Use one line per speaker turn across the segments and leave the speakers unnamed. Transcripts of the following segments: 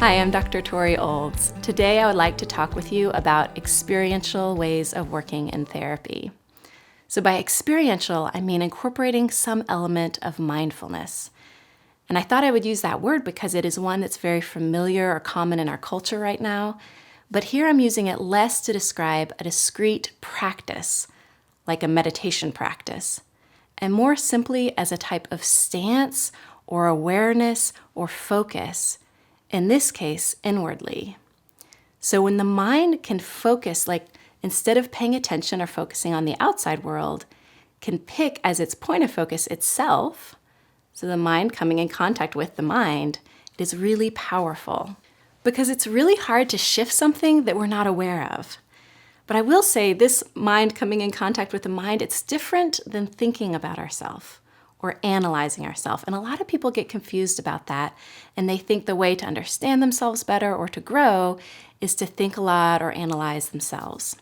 Hi, I'm Dr. Tori Olds. Today I would like to talk with you about experiential ways of working in therapy. So by experiential, I mean incorporating some element of mindfulness. And I thought I would use that word because it is one that's very familiar or common in our culture right now. But here I'm using it less to describe a discrete practice, like a meditation practice, and more simply as a type of stance or awareness or focus, in this case, inwardly. So when the mind can focus, like instead of paying attention or focusing on the outside world, can pick as its point of focus itself, so the mind coming in contact with the mind, it is really powerful. Because it's really hard to shift something that we're not aware of. But I will say this mind coming in contact with the mind, it's different than thinking about ourselves or analyzing ourselves. And a lot of people get confused about that, and they think the way to understand themselves better or to grow is to think a lot or analyze themselves.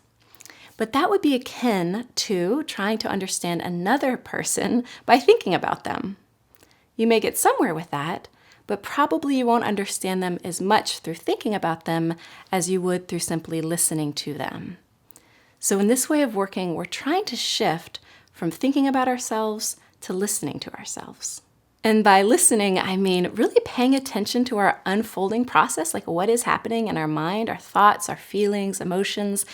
But that would be akin to trying to understand another person by thinking about them. You may get somewhere with that, but probably you won't understand them as much through thinking about them as you would through simply listening to them. So in this way of working, we're trying to shift from thinking about ourselves to listening to ourselves. And by listening, I mean really paying attention to our unfolding process, like what is happening in our mind, our thoughts, our feelings, emotions.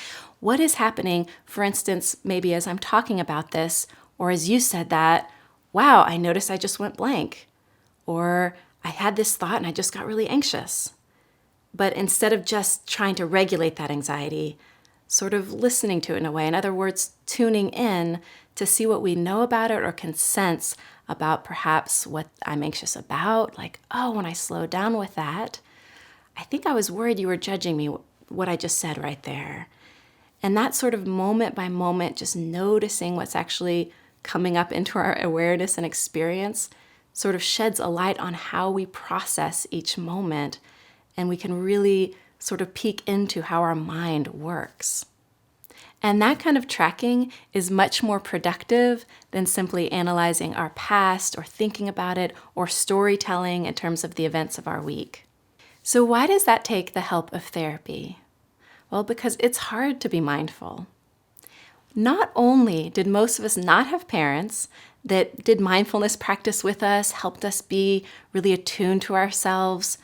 What is happening, for instance, maybe as I'm talking about this, or as you said that, wow, I noticed I just went blank. Or I had this thought and I just got really anxious. But instead of just trying to regulate that anxiety, sort of listening to it in a way, in other words, tuning in to see what we know about it or can sense about perhaps what I'm anxious about, like, oh, when I slow down with that, I think I was worried you were judging me, what I just said right there. And that sort of moment by moment, just noticing what's actually coming up into our awareness and experience sort of sheds a light on how we process each moment, and we can really sort of peek into how our mind works. And that kind of tracking is much more productive than simply analyzing our past or thinking about it or storytelling in terms of the events of our week. So why does that take the help of therapy? Well, because it's hard to be mindful. Not only did most of us not have parents that did mindfulness practice with us, helped us be really attuned to ourselves,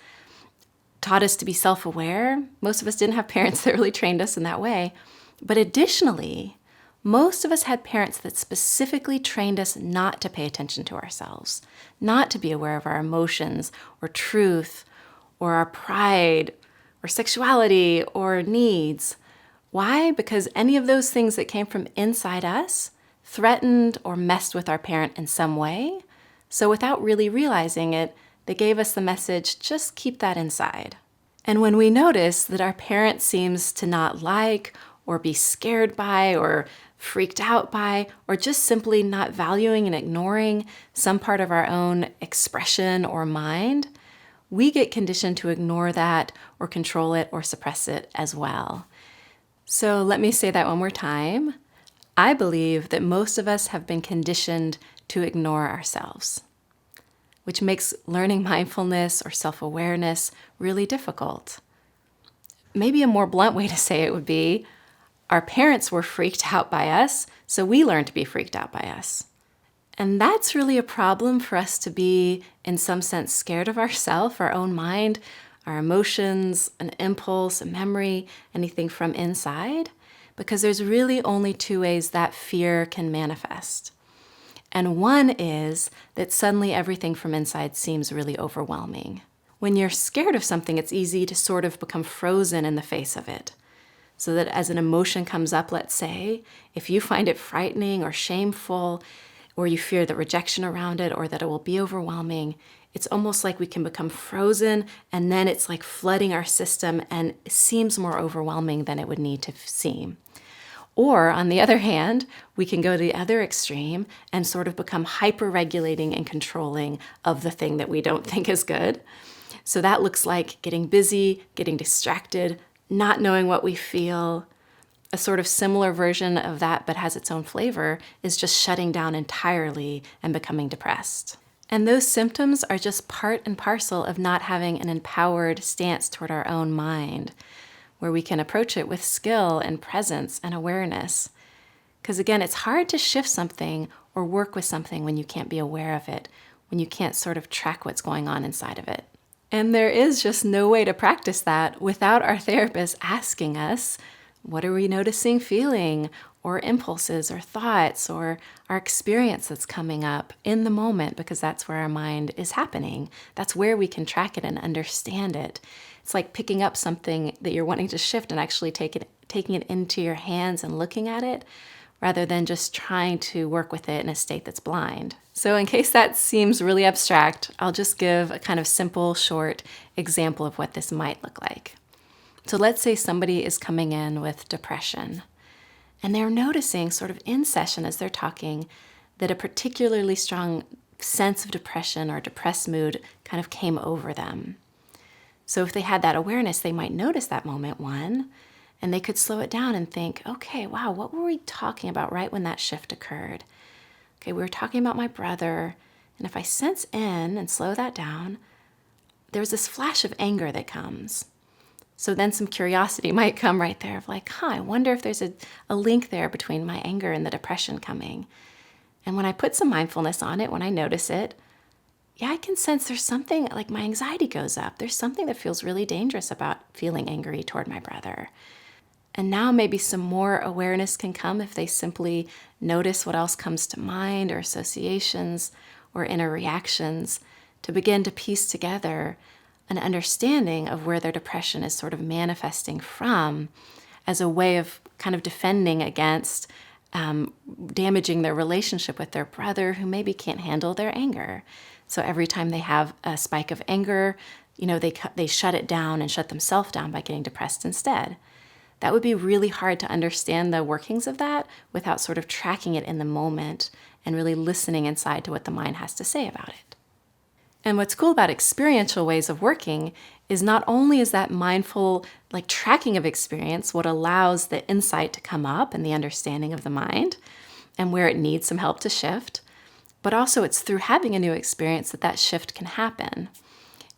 taught us to be self-aware. Most of us didn't have parents that really trained us in that way. But additionally, most of us had parents that specifically trained us not to pay attention to ourselves, not to be aware of our emotions or truth or our pride or sexuality or needs. Why? Because any of those things that came from inside us threatened or messed with our parent in some way. So without really realizing it, they gave us the message, just keep that inside. And when we notice that our parent seems to not like or be scared by or freaked out by, or just simply not valuing and ignoring some part of our own expression or mind, we get conditioned to ignore that or control it or suppress it as well. So let me say that one more time. I believe that most of us have been conditioned to ignore ourselves, which makes learning mindfulness or self-awareness really difficult. Maybe a more blunt way to say it would be, our parents were freaked out by us, so we learned to be freaked out by us. And that's really a problem for us to be, in some sense, scared of ourselves, our own mind, our emotions, an impulse, a memory, anything from inside, because there's really only two ways that fear can manifest. And one is that suddenly everything from inside seems really overwhelming. When you're scared of something, it's easy to sort of become frozen in the face of it. So that as an emotion comes up, let's say, if you find it frightening or shameful, or you fear the rejection around it, or that it will be overwhelming, it's almost like we can become frozen, and then it's like flooding our system, and it seems more overwhelming than it would need to seem. Or, on the other hand, we can go to the other extreme and sort of become hyper-regulating and controlling of the thing that we don't think is good. So that looks like getting busy, getting distracted, not knowing what we feel. A sort of similar version of that, but has its own flavor, is just shutting down entirely and becoming depressed. And those symptoms are just part and parcel of not having an empowered stance toward our own mind, where we can approach it with skill and presence and awareness. Because again, it's hard to shift something or work with something when you can't be aware of it, when you can't sort of track what's going on inside of it. And there is just no way to practice that without our therapist asking us, what are we noticing, feeling, or impulses or thoughts or our experience that's coming up in the moment, because that's where our mind is happening. That's where we can track it and understand it. It's like picking up something that you're wanting to shift and actually taking it into your hands and looking at it, rather than just trying to work with it in a state that's blind. So in case that seems really abstract, I'll just give a kind of simple, short example of what this might look like. So let's say somebody is coming in with depression, and they're noticing sort of in session as they're talking that a particularly strong sense of depression or depressed mood kind of came over them. So if they had that awareness, they might notice that moment, one, and they could slow it down and think, okay, wow, what were we talking about right when that shift occurred? Okay, we were talking about my brother, and if I sense in and slow that down, there's this flash of anger that comes. So then some curiosity might come right there of like, I wonder if there's a link there between my anger and the depression coming. And when I put some mindfulness on it, when I notice it, I can sense there's something, like my anxiety goes up. There's something that feels really dangerous about feeling angry toward my brother. And now maybe some more awareness can come if they simply notice what else comes to mind or associations or inner reactions to begin to piece together an understanding of where their depression is sort of manifesting from as a way of kind of defending against damaging their relationship with their brother who maybe can't handle their anger. So every time they have a spike of anger, they shut it down and shut themselves down by getting depressed instead. That would be really hard to understand the workings of that without sort of tracking it in the moment and really listening inside to what the mind has to say about it. And what's cool about experiential ways of working is not only is that mindful, tracking of experience what allows the insight to come up and the understanding of the mind and where it needs some help to shift, but also it's through having a new experience that shift can happen.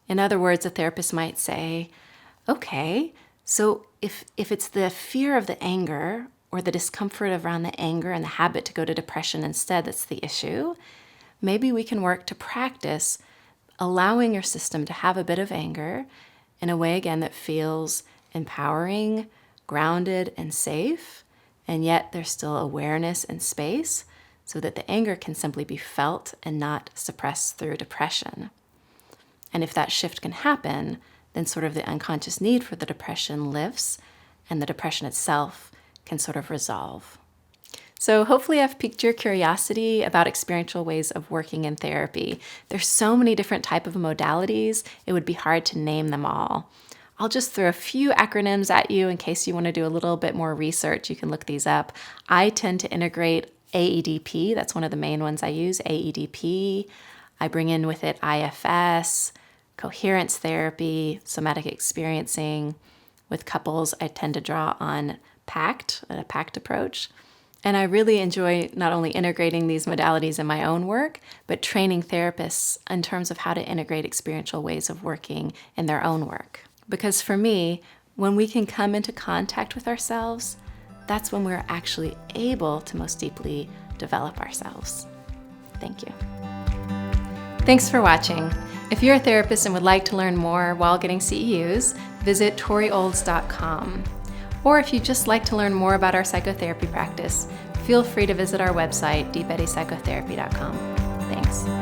In other words, a therapist might say, okay, so if it's the fear of the anger or the discomfort around the anger and the habit to go to depression instead that's the issue, maybe we can work to practice allowing your system to have a bit of anger in a way, again, that feels empowering, grounded, and safe, and yet there's still awareness and space so that the anger can simply be felt and not suppressed through depression. And if that shift can happen, then sort of the unconscious need for the depression lifts and the depression itself can sort of resolve. So hopefully I've piqued your curiosity about experiential ways of working in therapy. There's so many different types of modalities, it would be hard to name them all. I'll just throw a few acronyms at you in case you want to do a little bit more research. You can look these up. I tend to integrate AEDP. That's one of the main ones I use, AEDP. I bring in with it IFS, Coherence Therapy, Somatic Experiencing. With couples, I tend to draw on PACT, a PACT approach. And I really enjoy not only integrating these modalities in my own work, but training therapists in terms of how to integrate experiential ways of working in their own work. Because for me, when we can come into contact with ourselves, that's when we're actually able to most deeply develop ourselves. Thank you. Thanks for watching. If you're a therapist and would like to learn more while getting CEUs, visit toriolds.com. Or if you'd just like to learn more about our psychotherapy practice, feel free to visit our website, deepeddypsychotherapy.com. Thanks.